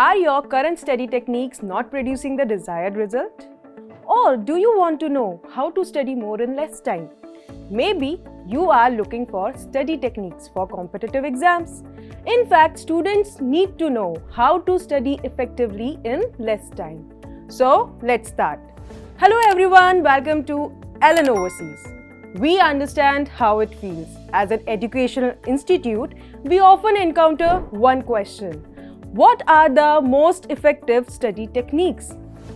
Are your current study techniques not producing the desired result? Or do you want to know how to study more in less time? Maybe you are looking for study techniques for competitive exams. In fact, students need to know how to study effectively in less time. So, let's start. Hello everyone, welcome to Ellen Overseas. We understand how it feels. As an educational institute, we often encounter one question. What are the most effective study techniques?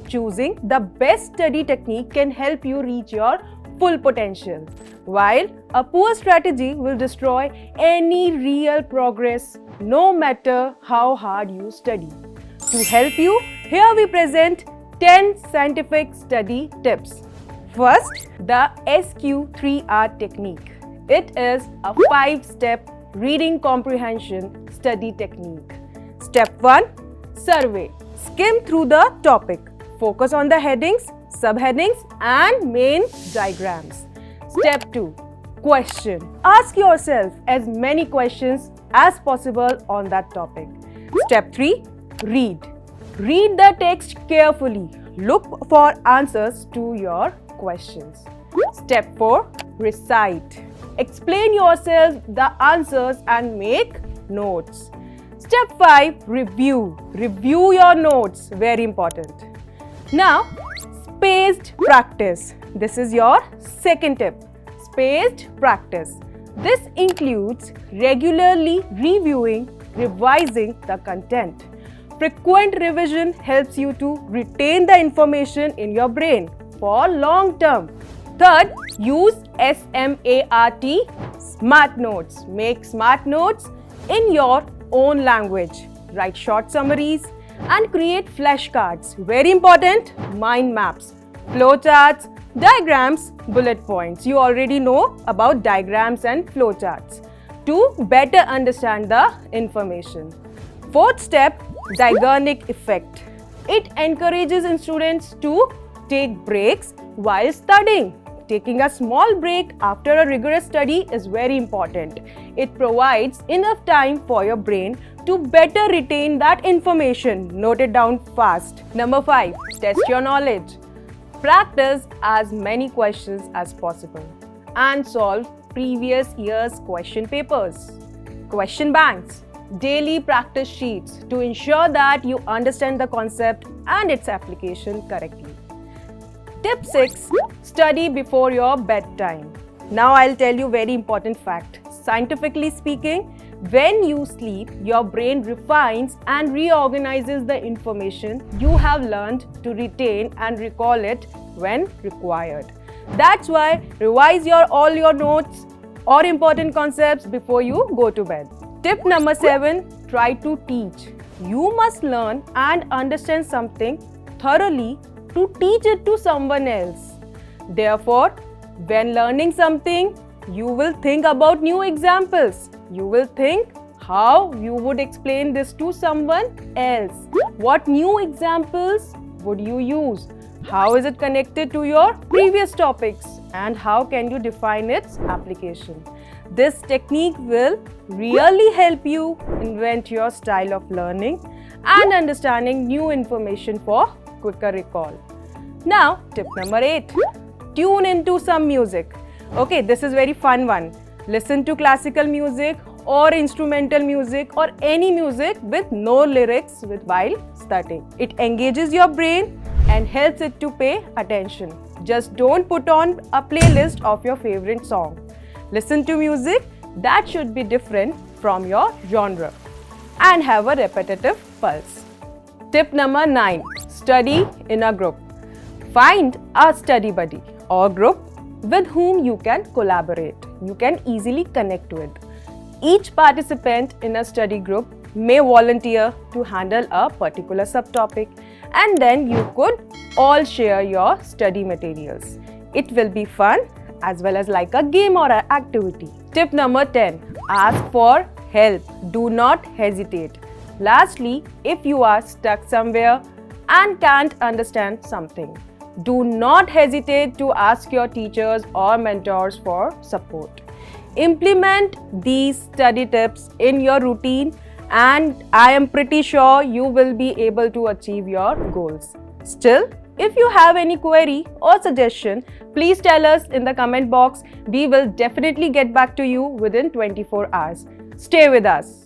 Choosing the best study technique can help you reach your full potential, while a poor strategy will destroy any real progress, no matter how hard you study. To help you, here we present 10 scientific study tips. First, the SQ3R technique. It is a 5-step reading comprehension study technique. Step 1. Survey. Skim through the topic. Focus on the headings, subheadings and main diagrams. Step 2. Question. Ask yourself as many questions as possible on that topic. Step 3. Read. Read the text carefully. Look for answers to your questions. Step 4. Recite. Explain yourself the answers and make notes. Step 5. Review. Review your notes. Very important. Now, spaced practice. This is your second tip. Spaced practice. This includes regularly reviewing, revising the content. Frequent revision helps you to retain the information in your brain for long term. Third, use SMART, SMART notes. Make SMART notes in your own language. Write short summaries and create flashcards. Very important, mind maps, flowcharts, diagrams, bullet points. You already know about diagrams and flowcharts to better understand the information. Fourth step, Zeigarnik effect. It encourages students to take breaks while studying. Taking a small break after a rigorous study is very important. It provides enough time for your brain to better retain that information. Note it down fast. Number 5. Test your knowledge. Practice as many questions as possible and solve previous year's question papers. Question banks. Daily practice sheets to ensure that you understand the concept and its application correctly. Tip 6. Study before your bedtime. Now I'll tell you very important fact. Scientifically speaking, when you sleep, your brain refines and reorganizes the information you have learned to retain and recall it when required. That's why revise all your notes or important concepts before you go to bed. Tip number 7. Try to teach. You must learn and understand something thoroughly to teach it to someone else. Therefore, when learning something, you will think about new examples. You will think how you would explain this to someone else. What new examples would you use? How is it connected to your previous topics? And how can you define its application? This technique will really help you invent your style of learning and understanding new information for quicker recall. Now, tip number 8. Tune into some music. Okay, this is very fun one. Listen to classical music or instrumental music or any music with no lyrics while studying. It engages your brain and helps it to pay attention. Just don't put on a playlist of your favorite song. Listen to music that should be different from your genre and have a repetitive pulse. Tip number 9. Study in a group. Find a study buddy or group with whom you can collaborate. You can easily connect with. Each participant in a study group may volunteer to handle a particular subtopic, and then you could all share your study materials. It will be fun as well as like a game or an activity. Tip number 10. Ask for help. Do not hesitate. Lastly, if you are stuck somewhere and can't understand something, do not hesitate to ask your teachers or mentors for support. Implement these study tips in your routine and I am pretty sure you will be able to achieve your goals. Still, if you have any query or suggestion, please tell us in the comment box. We will definitely get back to you within 24 hours. Stay with us.